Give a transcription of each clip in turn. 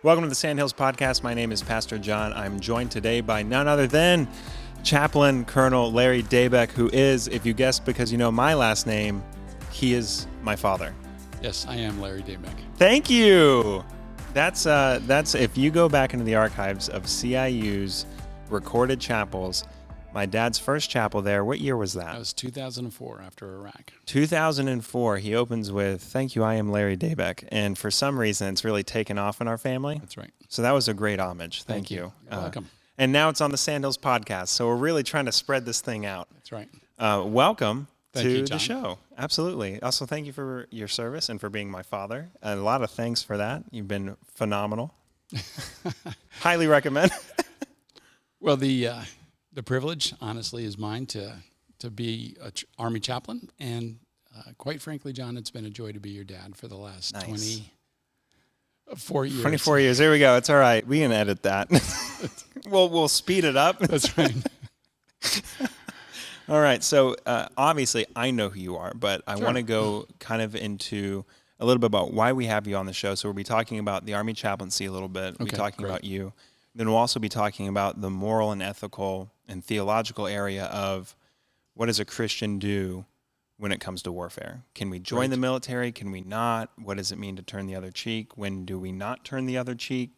Welcome to the Sandhills Podcast. My name is Pastor John. I'm joined today by none other than Chaplain Colonel Larry Dabeck, who is, if you guessed because you know my last name, he is my father. Yes, I am Larry Dabeck. Thank you. That's if you go back into the archives of CIU's recorded chapels, my dad's first chapel there, what year was that? That was 2004 after Iraq. 2004. He opens with, "Thank you, I am Larry Dabeck." And for some reason, it's really taken off in our family. That's right. So that was a great homage. Thank you. You're welcome. And now it's on the Sandhills Podcast. So we're really trying to spread this thing out. That's right. Welcome Thank to you, the John. show. Absolutely. Also, thank you for your service and for being my father. A lot of thanks for that. You've been phenomenal. Highly recommend. Well, the privilege, honestly, is mine to be an Army chaplain. And quite frankly, John, it's been a joy to be your dad for the last 24 years. 24 years. There we go. It's all right. We can edit that. We'll speed it up. That's right. All right. So obviously, I know who you are, but I want to go kind of into a little bit about why we have you on the show. So we'll be talking about the Army chaplaincy a little bit. We'll be talking about you. Then we'll also be talking about the moral and ethical and theological area of what does a Christian do when it comes to warfare? Can we join the military? Can we not? What does it mean to turn the other cheek? When do we not turn the other cheek?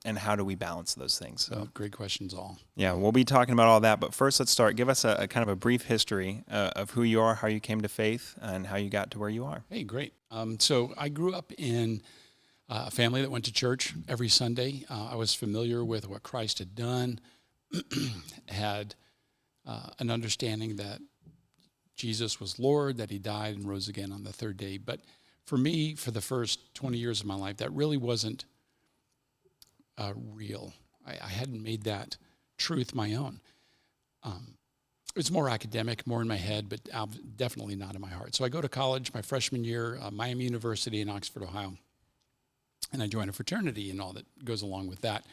And how do we balance those things? So, great questions all. Yeah, we'll be talking about all that. But first, let's start. Give us a kind of a brief history of who you are, how you came to faith, and how you got to where you are. Hey, great. So I grew up in a family that went to church every Sunday. I was familiar with what Christ had done, had an understanding that Jesus was Lord, that he died and rose again on the third day. But for me, for the first 20 years of my life, that really wasn't real. I hadn't made that truth my own. It was more academic, more in my head, but definitely not in my heart. So I go to college my freshman year, Miami University in Oxford, Ohio. And I joined a fraternity and all that goes along with that.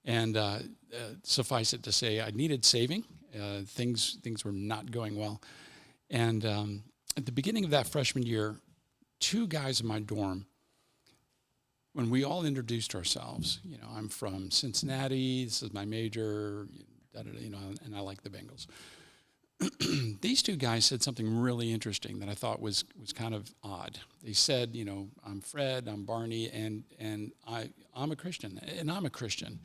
And suffice it to say, I needed saving. Things were not going well. And at the beginning of that freshman year, two guys in my dorm, when we all introduced ourselves, I'm from Cincinnati, this is my major, and I like the Bengals. These two guys said something really interesting that I thought was kind of odd. They said, I'm Fred, I'm Barney, and I'm a Christian, and I'm a Christian.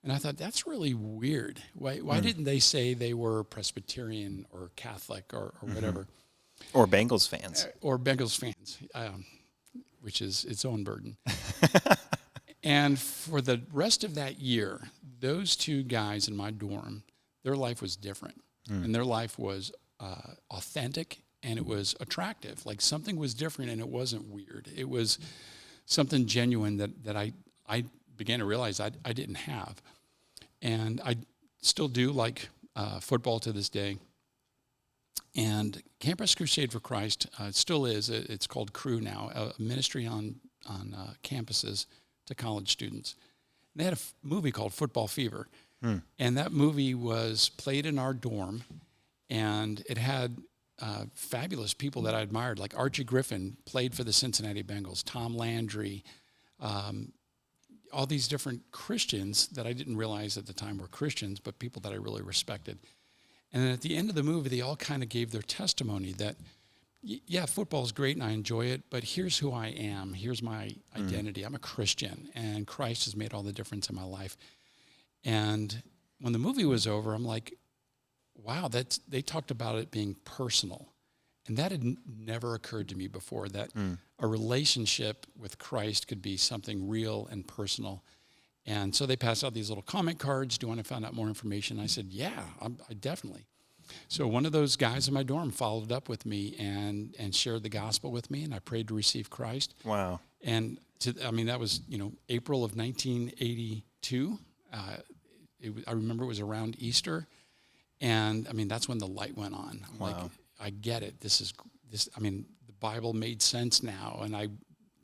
And I thought, that's really weird. Why didn't they say they were Presbyterian or Catholic or whatever? Or Bengals fans. Or Bengals fans, which is its own burden. And for the rest of that year, those two guys in my dorm, their life was different. And their life was authentic and it was attractive. Like something was different and it wasn't weird. It was something genuine that I began to realize I didn't have. And I still do like football to this day. And Campus Crusade for Christ, it still is. It's called Crew now, a ministry on campuses to college students. They had a movie called Football Fever. And that movie was played in our dorm, and it had fabulous people that I admired, like Archie Griffin played for the Cincinnati Bengals, Tom Landry, all these different Christians that I didn't realize at the time were Christians, but people that I really respected. And then at the end of the movie, they all kind of gave their testimony that, yeah, football is great and I enjoy it, but here's who I am. Here's my identity. I'm a Christian, and Christ has made all the difference in my life. And when the movie was over, I'm like, wow, they talked about it being personal. And that had never occurred to me before, that a relationship with Christ could be something real and personal. And so they passed out these little comment cards. Do you want to find out more information? I said, yeah, I definitely. So one of those guys in my dorm followed up with me and shared the gospel with me, and I prayed to receive Christ. Wow. And that was, April of 1982. I remember it was around Easter, and that's when the light went on. I'm like, I get it. The Bible made sense now, and I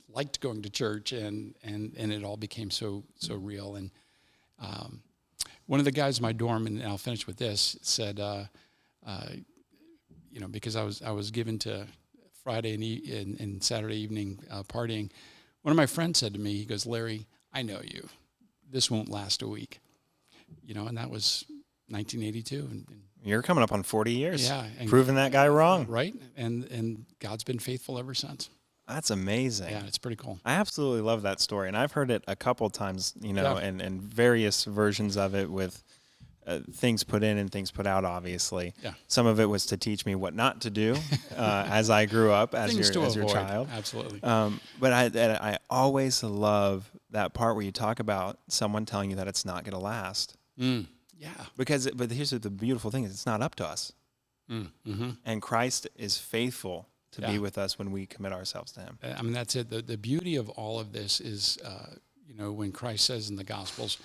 liked going to church, and it all became so real. And one of the guys in my dorm, and I'll finish with this, said, because I was given to Friday and Saturday evening partying. One of my friends said to me, he goes, Larry, I know you. This won't last a week. And that was 1982. And you're coming up on 40 years. Yeah. And proving that guy wrong. Right. And God's been faithful ever since. That's amazing. Yeah, it's pretty cool. I absolutely love that story. And I've heard it a couple times, and various versions of it with things put in and things put out, obviously. Yeah. Some of it was to teach me what not to do as I grew up as your child. Absolutely. But I always love that part where you talk about someone telling you that it's not going to last. Mm. Yeah. But here's the beautiful thing is it's not up to us. Mm-hmm. And Christ is faithful to be with us when we commit ourselves to him. I mean, that's it. The beauty of all of this is, when Christ says in the Gospels,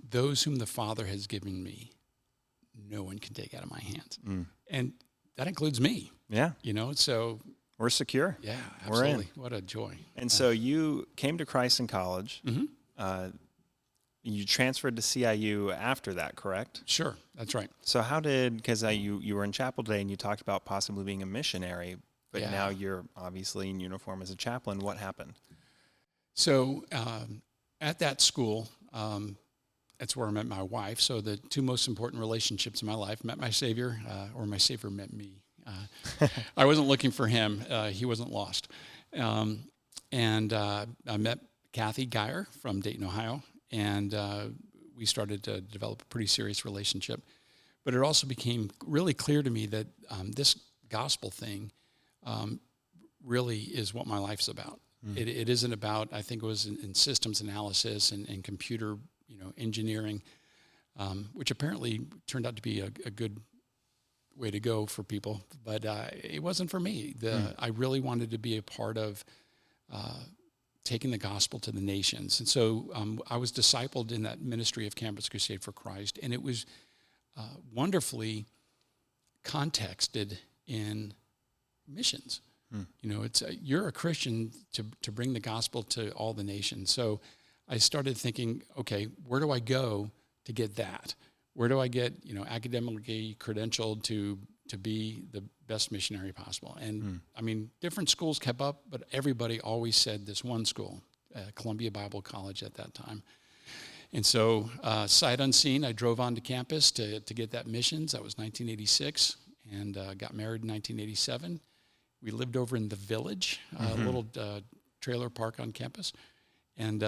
those whom the Father has given me, no one can take out of my hands. Mm. And that includes me. Yeah. So we're secure. Yeah, absolutely. We're in. What a joy. And so you came to Christ in college. Mm-hmm. You transferred to CIU after that, correct? Sure, that's right. So because you were in chapel today and you talked about possibly being a missionary, but now you're obviously in uniform as a chaplain. What happened? So at that school, that's where I met my wife. So the two most important relationships in my life, met my Savior, or my Savior met me. I wasn't looking for him. He wasn't lost. And I met Kathy Geyer from Dayton, Ohio. And we started to develop a pretty serious relationship. But it also became really clear to me that this gospel thing really is what my life's about. Mm. It isn't about, I think it was in systems analysis and computer engineering, which apparently turned out to be a good way to go for people. But it wasn't for me. I really wanted to be a part of taking the gospel to the nations. And so I was discipled in that ministry of Campus Crusade for Christ, and it was wonderfully contexted in missions. It's you're a Christian to bring the gospel to all the nations. So I started thinking, okay, where do I go to get that? Where do I get, academically credentialed to be the best missionary possible? And I mean, different schools kept up, but everybody always said this one school, Columbia Bible College at that time. And so sight unseen, I drove onto campus to get that missions. That was 1986, and got married in 1987. We lived over in the Village, a little trailer park on campus, and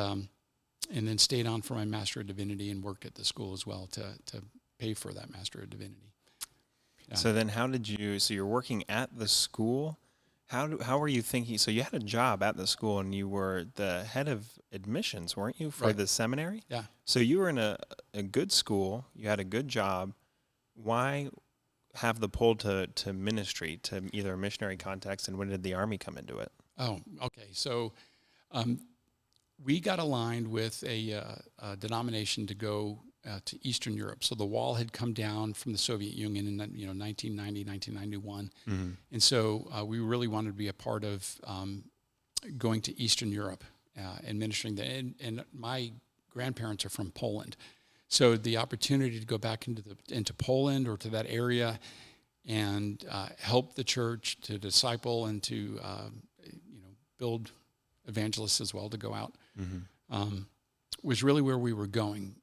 then stayed on for my Master of Divinity and worked at the school as well to pay for that Master of Divinity. Yeah. So then so you're working at the school. How were you thinking? So you had a job at the school and you were the head of admissions, weren't you, for the seminary? Yeah. So you were in a good school. You had a good job. Why have the pull to ministry, to either a missionary context, and when did the Army come into it? Oh, okay. So we got aligned with a denomination to go to Eastern Europe. So the wall had come down from the Soviet Union in 1990, 1991. Mm-hmm. And so we really wanted to be a part of going to Eastern Europe and ministering there. And my grandparents are from Poland. So the opportunity to go back into Poland or to that area and help the church to disciple and to build evangelists as well to go out was really where we were going.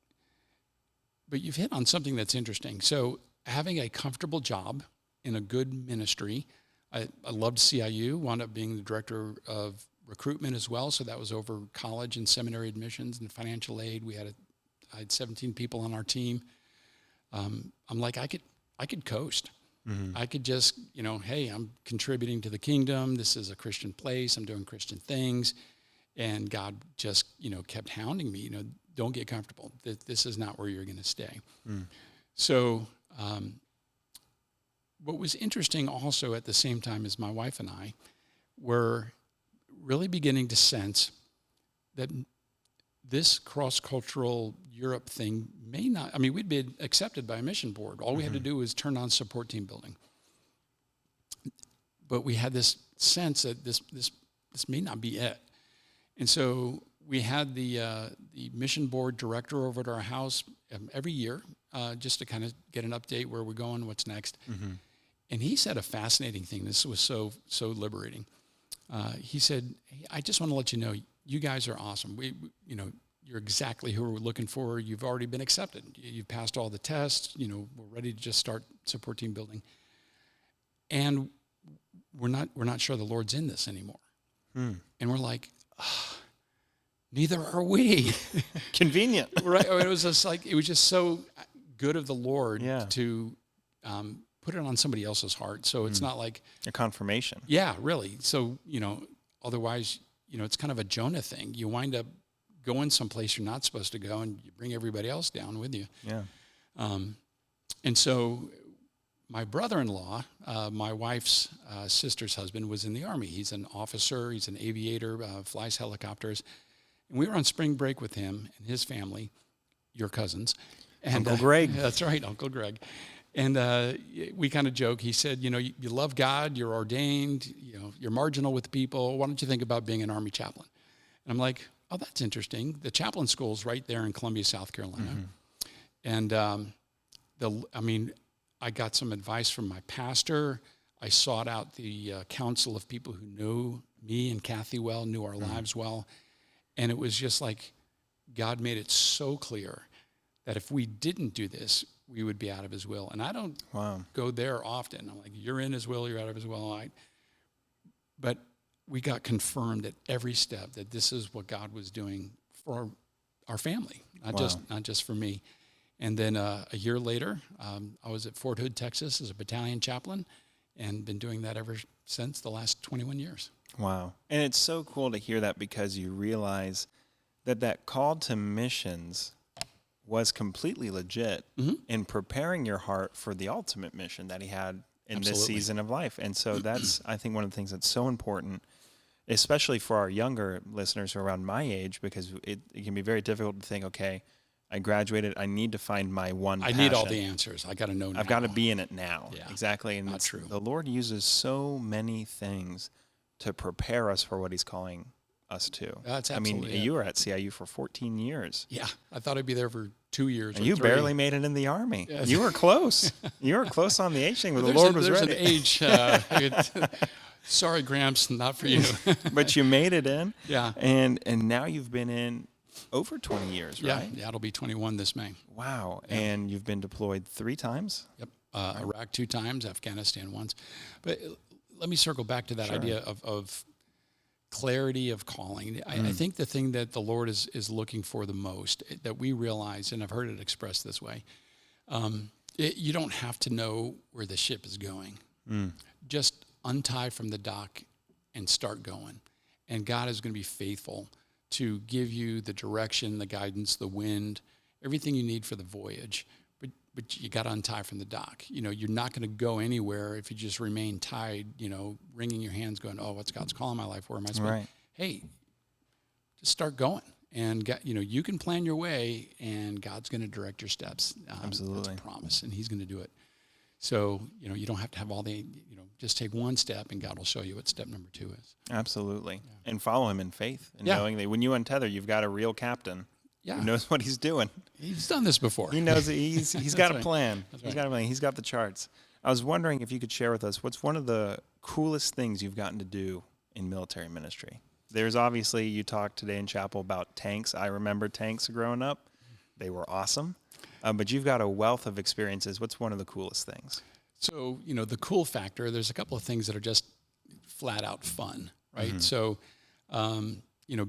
But you've hit on something that's interesting. So having a comfortable job in a good ministry, I loved CIU, wound up being the director of recruitment as well. So that was over college and seminary admissions and financial aid. I had 17 people on our team. I'm like, I could coast. Mm-hmm. I could just, hey, I'm contributing to the kingdom. This is a Christian place. I'm doing Christian things. And God just, kept hounding me, don't get comfortable. This is not where you're going to stay. Mm. So what was interesting also at the same time as my wife and I were really beginning to sense that this cross-cultural Europe thing may not, we'd been accepted by a mission board. All we had to do was turn on support team building. But we had this sense that this may not be it. And so we had the mission board director over at our house every year just to kind of get an update where we're going, what's next. Mm-hmm. And he said a fascinating thing. This was so liberating. He said, hey, I just want to let you know, you guys are awesome. You're exactly who we're looking for. You've already been accepted. You've passed all the tests. We're ready to just start support team building. And we're not sure the Lord's in this anymore. And we're like, neither are we. Convenient. Right. It was just so good of the Lord to put it on somebody else's heart. So it's not like a confirmation. Yeah, really. So, otherwise, it's kind of a Jonah thing. You wind up going someplace you're not supposed to go, and you bring everybody else down with you. Yeah. And so my brother-in-law, my wife's sister's husband, was in the Army. He's an officer. He's an aviator, flies helicopters. And we were on spring break with him and his family, your cousins. And, Uncle Greg. That's right, Uncle Greg. And we kind of joke. He said, you love God, you're ordained, you're marginal with people. Why don't you think about being an Army chaplain? And I'm like, oh, that's interesting. The chaplain school's right there in Columbia, South Carolina. And I got some advice from my pastor. I sought out the counsel of people who knew me and Kathy well, knew our lives well. And it was just like God made it so clear that if we didn't do this, we would be out of his will. And I don't go there often. I'm like, you're in his will, you're out of his will. But we got confirmed at every step that this is what God was doing for our family, not just for me. And then a year later, I was at Fort Hood, Texas as a battalion chaplain, and been doing that ever since the last 21 years. Wow. And it's so cool to hear that, because you realize that call to missions was completely legit in preparing your heart for the ultimate mission that he had in this season of life. And so that's, I think, one of the things that's so important, especially for our younger listeners who are around my age, because it can be very difficult to think, okay, I graduated, I need to find my one passion. I need all the answers. I got to know now. I've got to be in it now. Yeah, exactly. And not true. The Lord uses so many things to prepare us for what he's calling us to. That's absolutely you were at CIU for 14 years. Yeah. I thought I'd be there for 2 years. And you 3. barely made it in the Army. Yes. You were close. You were close on the age thing, but the Lord was ready. There's an age. Sorry, Gramps, not for you. But you made it in. Yeah. And now you've been in over 20 years, right? Yeah, it'll be 21 this May. Wow. Yeah. And you've been deployed 3 times? Yep. Iraq 2 times, Afghanistan once. But let me circle back to that idea of clarity of calling. I think the thing that the Lord is looking for the most, that we realize, and I've heard it expressed this way, you don't have to know where the ship is going. Just untie from the dock and start going. And God is going to be faithful to give you the direction, the guidance, the wind, everything you need for the voyage. But you got to untie from the dock. You're not going to go anywhere if you just remain tied, wringing your hands going, oh, what's God's calling my life? Where am I supposed to? Hey, just start going. And, you can plan your way, and God's going to direct your steps. Absolutely. That's a promise, and he's going to do it. So, you don't have to have all the, just take one step, and God will show you what step number 2 is. Absolutely. Yeah. And follow him in faith, and knowing that when you untether, you've got a real captain. Who knows what he's doing. He's done this before. He knows he's got a plan. He's got a plan. He's got the charts. I was wondering if you could share with us, what's one of the coolest things you've gotten to do in military ministry? There's obviously, you talked today in chapel about tanks. I remember tanks growing up. They were awesome. But you've got a wealth of experiences. What's one of the coolest things? So, the cool factor, there's a couple of things that are just flat out fun, right? So,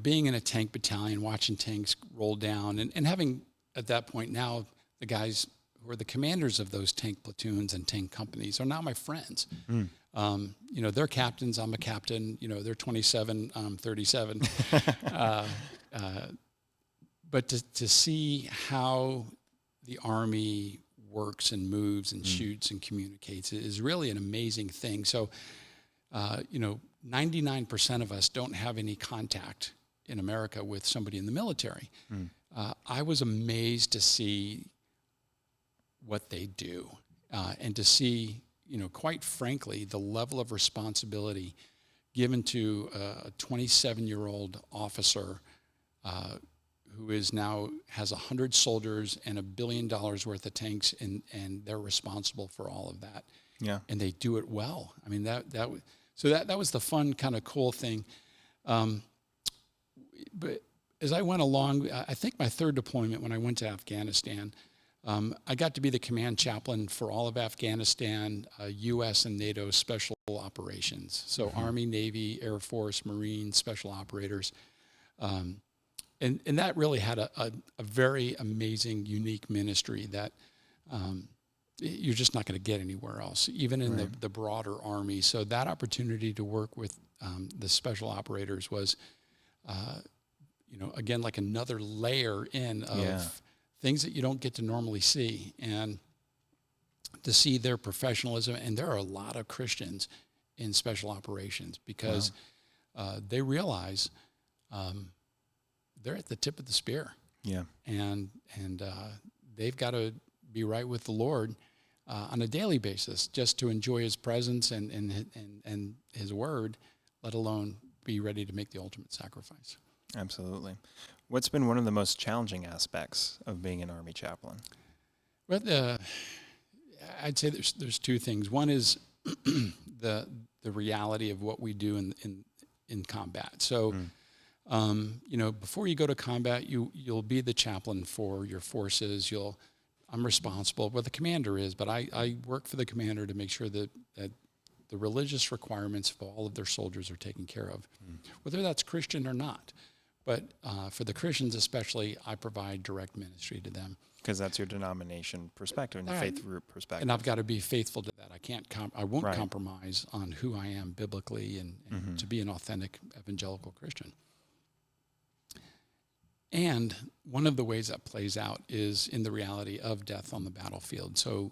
being in a tank battalion, watching tanks roll down, and having, at that point now, the guys who are the commanders of those tank platoons and tank companies are now my friends. They're captains, I'm a captain, they're 27, I'm 37. But to see how the Army works and moves and shoots and communicates is really an amazing thing. So, 99% of us don't have any contact in America with somebody in the military. I was amazed to see what they do and to see, quite frankly, the level of responsibility given to a 27-year-old officer who is now has 100 soldiers and $1 billion worth of tanks, and they're responsible for all of that. Yeah, and they do it well. I mean, that was the fun, kind of cool thing. but as I went along, I think my third deployment when I went to Afghanistan, I got to be the command chaplain for all of Afghanistan, U.S. and NATO special operations. So Army, Navy, Air Force, Marines, special operators. And that really had a very amazing, unique ministry that you're just not going to get anywhere else, even in the broader Army. So that opportunity to work with the special operators was, again, like another layer in of things that you don't get to normally see, and to see their professionalism. And there are a lot of Christians in special operations because they realize they're at the tip of the spear. Yeah. And they've got to be right with the Lord on a daily basis just to enjoy his presence and his word, let alone be ready to make the ultimate sacrifice. Absolutely. What's been one of the most challenging aspects of being an Army chaplain? Well, I'd say there's two things. One is the reality of what we do in combat. So, before you go to combat, you'll be the chaplain for your forces. I'm responsible, well, the commander is, but I work for the commander to make sure that the religious requirements of all of their soldiers are taken care of, whether that's Christian or not. But for the Christians especially, I provide direct ministry to them. Because that's your denomination perspective and your faith group perspective. And I've got to be faithful to that. I won't compromise on who I am biblically and to be an authentic evangelical Christian. And one of the ways that plays out is in the reality of death on the battlefield. So,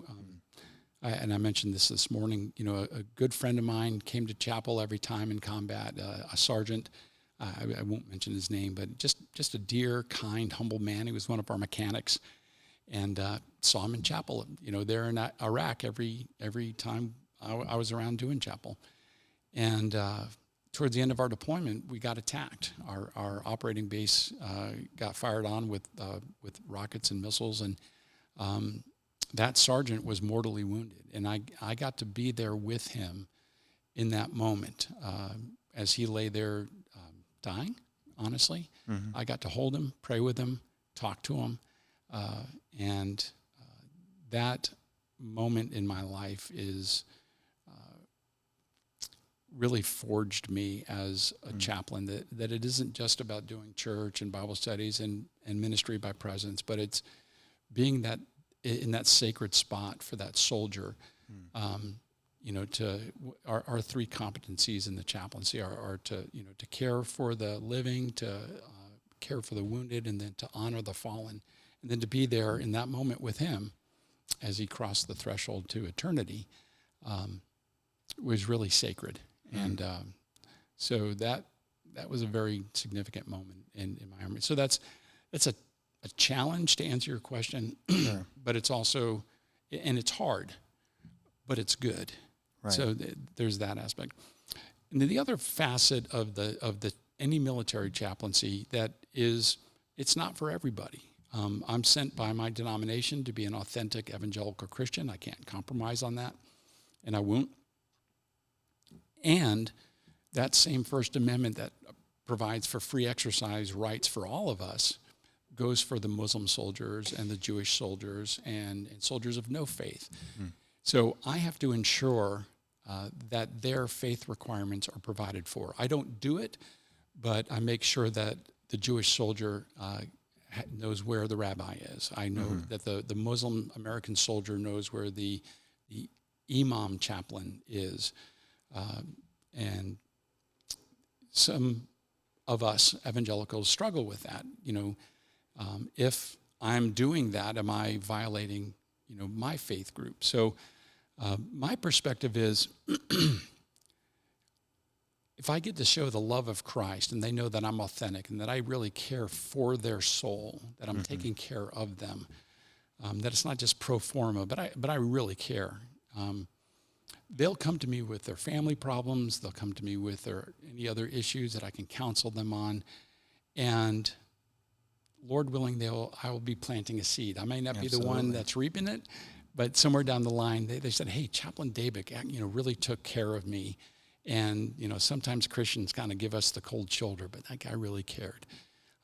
I mentioned this morning, a good friend of mine came to chapel every time in combat, a sergeant. I won't mention his name, but just a dear, kind, humble man. He was one of our mechanics, and saw him in chapel, there in Iraq every time I was around doing chapel. And towards the end of our deployment, we got attacked. Our operating base got fired on with rockets and missiles, and that sergeant was mortally wounded. And I got to be there with him in that moment as he lay there dying, honestly. I got to hold him, pray with him, talk to him. And that moment in my life is really forged me as a chaplain, that it isn't just about doing church and Bible studies and ministry by presence, but it's being that in that sacred spot for that soldier. To our three competencies in the chaplaincy are to care for the living, to care for the wounded, and then to honor the fallen, and then to be there in that moment with him as he crossed the threshold to eternity was really sacred. And so that was a very significant moment in my army. So that's a challenge to answer your question, but it's also, and it's hard, but it's good. Right. So there's that aspect. And then the other facet of the any military chaplaincy that is, it's not for everybody. I'm sent by my denomination to be an authentic evangelical Christian. I can't compromise on that, and I won't. And that same First Amendment that provides for free exercise rights for all of us goes for the Muslim soldiers and the Jewish soldiers and soldiers of no faith. So I have to ensure that their faith requirements are provided for. I don't do it, but I make sure that the Jewish soldier knows where the rabbi is. I know that the Muslim American soldier knows where the imam chaplain is. And some of us evangelicals struggle with that. If I'm doing that, am I violating, my faith group? So my perspective is, if I get to show the love of Christ and they know that I'm authentic and that I really care for their soul, that I'm taking care of them, that it's not just pro forma, but I really care. They'll come to me with their family problems. They'll come to me with any other issues that I can counsel them on. And Lord willing, I will be planting a seed. I may not be the one that's reaping it, but somewhere down the line, they said, hey, Chaplain Dabeck, really took care of me. And, sometimes Christians kind of give us the cold shoulder, but that guy really cared.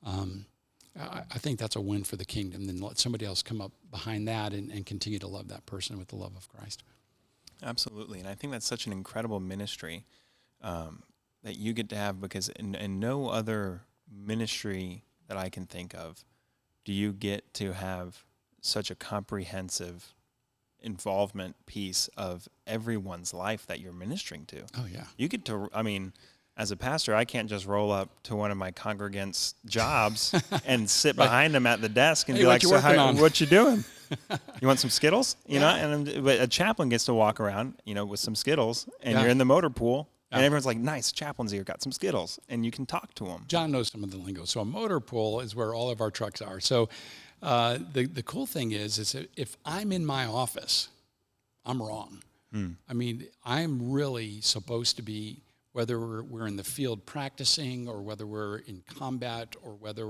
I think that's a win for the kingdom. Then let somebody else come up behind that and continue to love that person with the love of Christ. Absolutely. And I think that's such an incredible ministry that you get to have, because in no other ministry that I can think of do you get to have such a comprehensive involvement piece of everyone's life that you're ministering to. Oh, yeah. You get to, as a pastor, I can't just roll up to one of my congregants' jobs and sit behind them at the desk and be like, so what you doing? You want some Skittles? But a chaplain gets to walk around, with some Skittles, and you're in the motor pool, and everyone's like, nice, chaplain's here, got some Skittles, and you can talk to them. John knows some of the lingo. So a motor pool is where all of our trucks are. So the cool thing is if I'm in my office, I'm wrong. I'm really supposed to be, whether we're in the field practicing or whether we're in combat or whether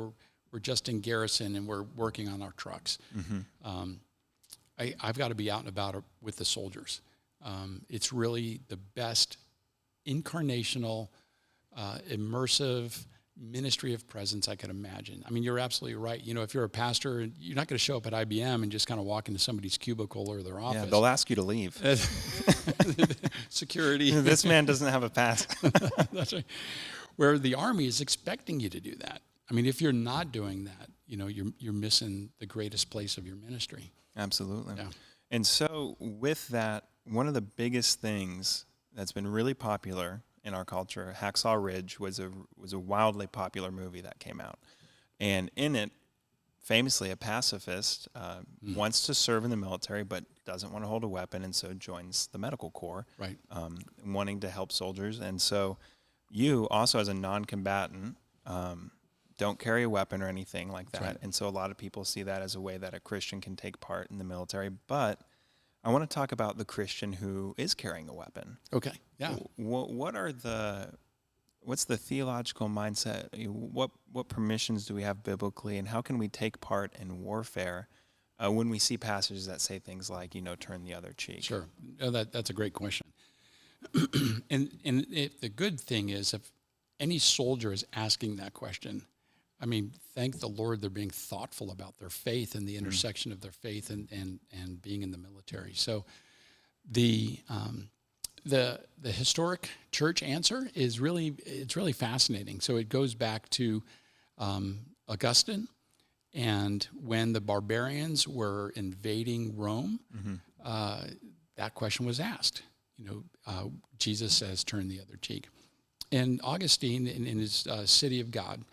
we're just in garrison and we're working on our trucks. I've got to be out and about with the soldiers. It's really the best incarnational, immersive ministry of presence I could imagine. You're absolutely right. If you're a pastor, you're not going to show up at IBM and just kind of walk into somebody's cubicle or their office. Yeah, they'll ask you to leave. Security. This man doesn't have a pass. That's right. Where the Army is expecting you to do that. If you're not doing that, you're missing the greatest place of your ministry. Absolutely. Yeah. And so with that, one of the biggest things that's been really popular in our culture, Hacksaw Ridge was a wildly popular movie that came out. And in it, famously, a pacifist wants to serve in the military but doesn't want to hold a weapon, and so joins the medical corps, right? Wanting to help soldiers. And so you also, as a non-combatant, don't carry a weapon or anything like that. Right. And so a lot of people see that as a way that a Christian can take part in the military. But I want to talk about the Christian who is carrying a weapon. Okay. Yeah. What's the theological mindset? What permissions do we have biblically, and how can we take part in warfare when we see passages that say things like, turn the other cheek? Sure. That's a great question. and the good thing is, if any soldier is asking that question, thank the Lord they're being thoughtful about their faith and the intersection of their faith and being in the military. So the historic church answer is really fascinating. So it goes back to Augustine, and when the barbarians were invading Rome, that question was asked. Jesus says, turn the other cheek. And Augustine, in his City of God,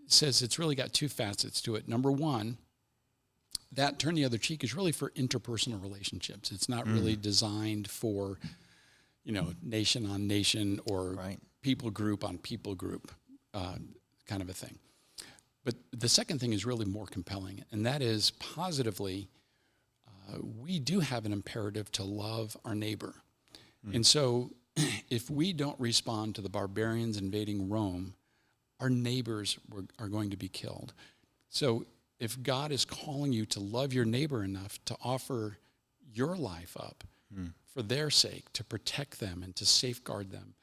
says it's really got two facets to it. Number one, that turn the other cheek is really for interpersonal relationships. It's not really designed for, nation on nation or people group on people group kind of a thing. But the second thing is really more compelling, and that is positively, we do have an imperative to love our neighbor. And so if we don't respond to the barbarians invading Rome, our neighbors are going to be killed. So if God is calling you to love your neighbor enough to offer your life up for their sake, to protect them and to safeguard them,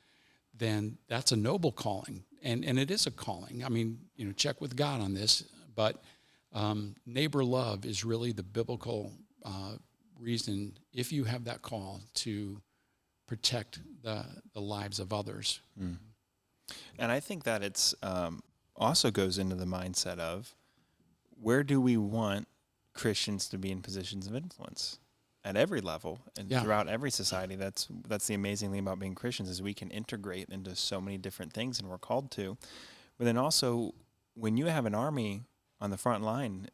then that's a noble calling. And it is a calling. Check with God on this, but neighbor love is really the biblical reason, if you have that call, to protect the lives of others. And I think that it's also goes into the mindset of, where do we want Christians to be in positions of influence at every level and throughout every society? That's the amazing thing about being Christians, is we can integrate into so many different things, and we're called to. But then also, when you have an army on the front line,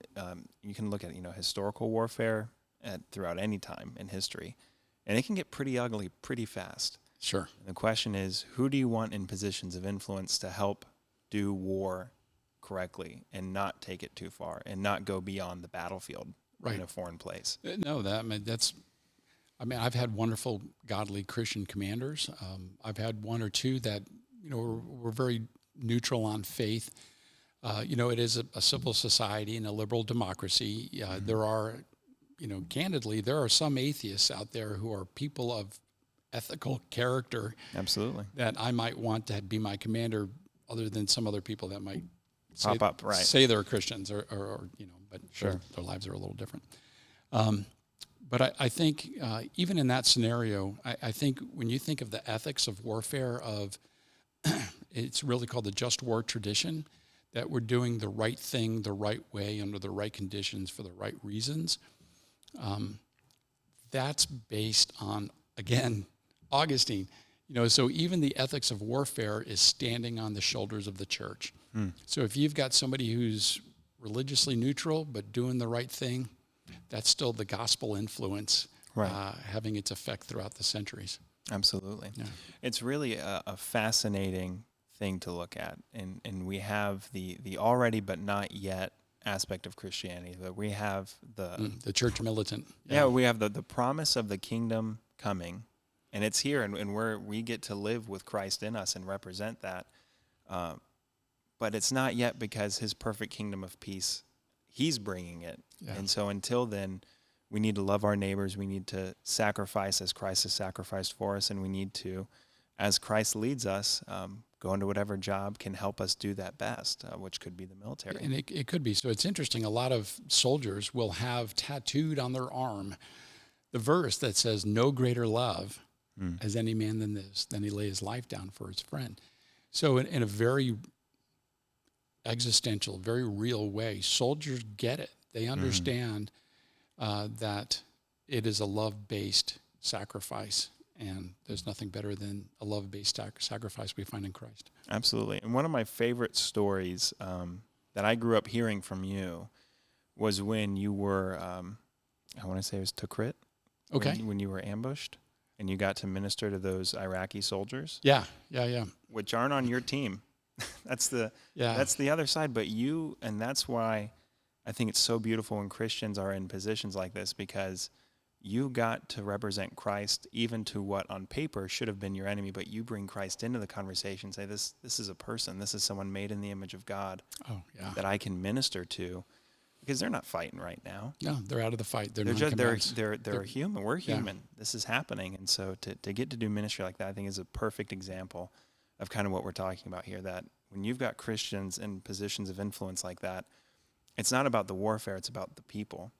you can look at historical warfare throughout any time in history, and it can get pretty ugly pretty fast. Sure. And the question is, who do you want in positions of influence to help do war correctly and not take it too far and not go beyond the battlefield in a foreign place? No, I've had wonderful, godly Christian commanders. I've had one or two that, were very neutral on faith. It is a civil society and a liberal democracy. There are, candidly, there are some atheists out there who are people of ethical character. Absolutely. That I might want to be my commander, other than some other people that might Pop up, right? Say they're Christians, or but Sure. their lives are a little different. But I think even in that scenario, I think when you think of the ethics of warfare, it's really called the just war tradition, that we're doing the right thing the right way under the right conditions for the right reasons. That's based on, again, Augustine. So even the ethics of warfare is standing on the shoulders of the church. So if you've got somebody who's religiously neutral but doing the right thing, that's still the gospel influence, right, having its effect throughout the centuries. Absolutely. Yeah. It's really a fascinating thing to look at. And we have the already but not yet aspect of Christianity. That we have the church militant. Yeah, we have the promise of the kingdom coming, and it's here, and we get to live with Christ in us and represent that. But it's not yet, because his perfect kingdom of peace, he's bringing it. Yeah. And so until then, we need to love our neighbors. We need to sacrifice as Christ has sacrificed for us. And we need to, as Christ leads us, go into whatever job can help us do that best, which could be the military. And it could be. So it's interesting. A lot of soldiers will have tattooed on their arm the verse that says, "No greater love has any man than this, than he lay his life down for his friend." So in a very existential, very real way, soldiers get it. They understand that it is a love-based sacrifice, and there's nothing better than a love-based sacrifice we find in Christ. Absolutely. And one of my favorite stories that I grew up hearing from you was when you were, I want to say it was Tikrit. Okay. When you were ambushed and you got to minister to those Iraqi soldiers. Yeah. Which aren't on your team. That's the other side. But and that's why I think it's so beautiful when Christians are in positions like this, because you got to represent Christ even to what on paper should have been your enemy, but you bring Christ into the conversation, say this is a person, this is someone made in the image of God that I can minister to, because they're not fighting right now. No, they're out of the fight. They're human. We're human. Yeah. This is happening. And so to get to do ministry like that, I think is a perfect example of kind of what we're talking about here, that when you've got Christians in positions of influence like that, it's not about the warfare, it's about the people.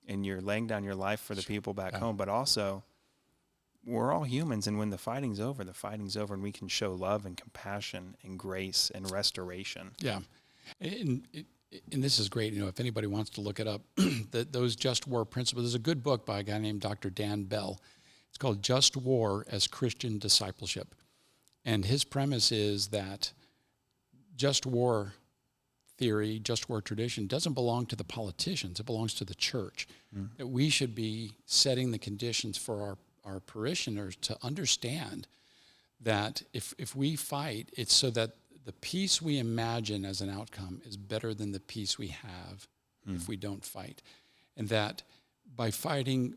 And you're laying down your life for the people back home, but also we're all humans, and when the fighting's over, and we can show love and compassion and grace and restoration. Yeah. And this is great. If anybody wants to look it up, those just war principles, there's a good book by a guy named Dr. Dan Bell. It's called Just War as Christian Discipleship. And his premise is that just war theory, just war tradition doesn't belong to the politicians. It belongs to the church. That we should be setting the conditions for our parishioners to understand that if we fight, it's so that the peace we imagine as an outcome is better than the peace we have if we don't fight. And that by fighting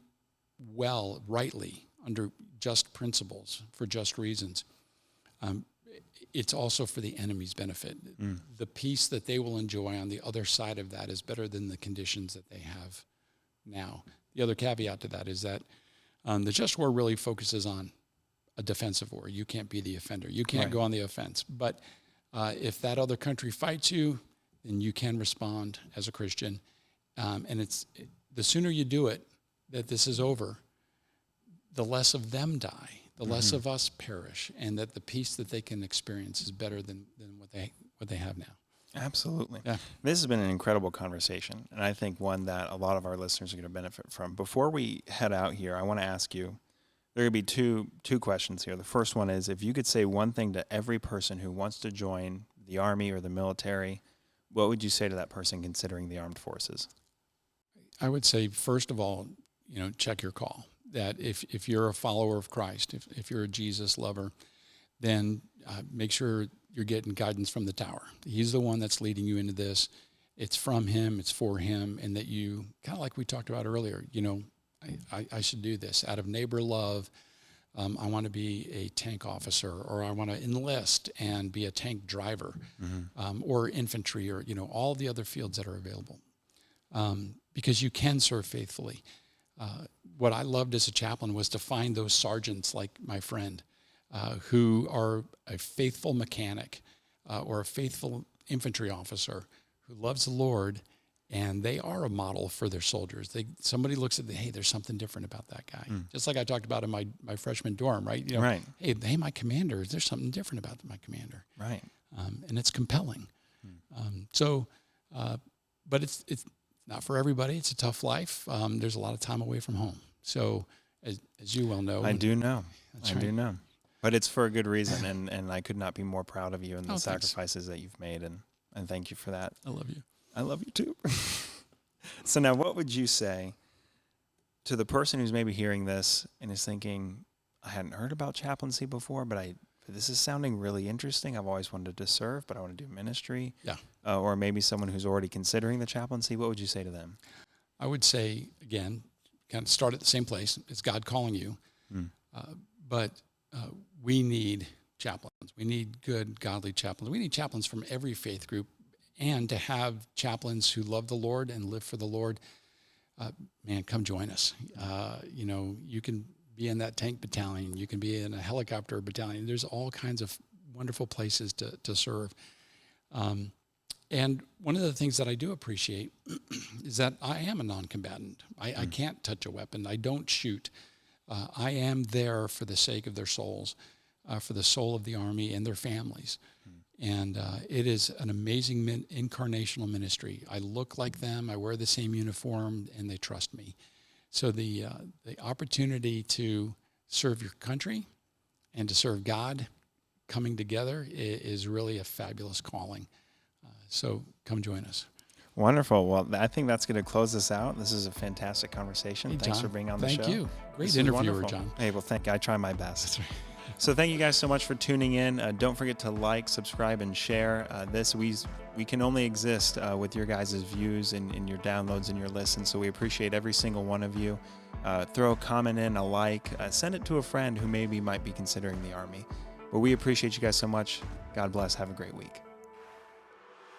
well, rightly, under just principles, for just reasons, it's also for the enemy's benefit. The peace that they will enjoy on the other side of that is better than the conditions that they have now. The other caveat to that is that the just war really focuses on a defensive war. You can't be the offender. You can't go on the offense. But if that other country fights you, then you can respond as a Christian. And the sooner you do it, that this is over, the less of them die, the less of us perish, and that the peace that they can experience is better than what they have now. Absolutely. Yeah. This has been an incredible conversation, and I think one that a lot of our listeners are going to benefit from. Before we head out here, I want to ask you, there are going to be two questions here. The first one is, if you could say one thing to every person who wants to join the Army or the military, what would you say to that person considering the armed forces? I would say, first of all, check your call. That if you're a follower of Christ, if you're a Jesus lover, then make sure you're getting guidance from the tower. He's the one that's leading you into this. It's from him, it's for him, and that you, kind of like we talked about earlier, I should do this. Out of neighbor love, I want to be a tank officer, or I want to enlist and be a tank driver, or infantry, or all the other fields that are available. Because you can serve faithfully. what I loved as a chaplain was to find those sergeants like my friend who are a faithful mechanic or a faithful infantry officer who loves the Lord, and they are a model for their soldiers. Somebody looks at hey, there's something different about that guy. Just like I talked about in my freshman dorm, right? Right. Hey, my commander, there's something different about my commander. Right. And it's compelling. But it's not for everybody. It's a tough life. There's a lot of time away from home. So as you well know. I do know. That's I do know. But it's for a good reason, and I could not be more proud of you and the sacrifices that you've made, and thank you for that. I love you. I love you too. So now what would you say to the person who's maybe hearing this and is thinking, I hadn't heard about chaplaincy before, but this is sounding really interesting. I've always wanted to serve, but I want to do ministry. Yeah. Or maybe someone who's already considering the chaplaincy. What would you say to them? I would say, again, kind of start at the same place. It's God calling you. But we need chaplains. We need good, godly chaplains. We need chaplains from every faith group. And to have chaplains who love the Lord and live for the Lord, man, come join us. You can be in that tank battalion. You can be in a helicopter battalion. There's all kinds of wonderful places to serve. And one of the things that I do appreciate is that I am a non-combatant. I can't touch a weapon. I don't shoot. I am there for the sake of their souls, for the soul of the Army and their families. And it is an amazing incarnational ministry. I look like them. I wear the same uniform, and they trust me. So the opportunity to serve your country and to serve God coming together is really a fabulous calling. So come join us. Wonderful. Well, I think that's going to close us out. This is a fantastic conversation. Hey, Thanks John, for being on the show. Thank you. Great This interviewer, John. Hey, well, thank you. I try my best. That's right. So thank you guys so much for tuning in. Don't forget to like, subscribe, and share this. We can only exist with your guys' views and your downloads and your listens, so we appreciate every single one of you. Throw a comment in, a like, send it to a friend who maybe might be considering the Army. But we appreciate you guys so much. God bless. Have a great week.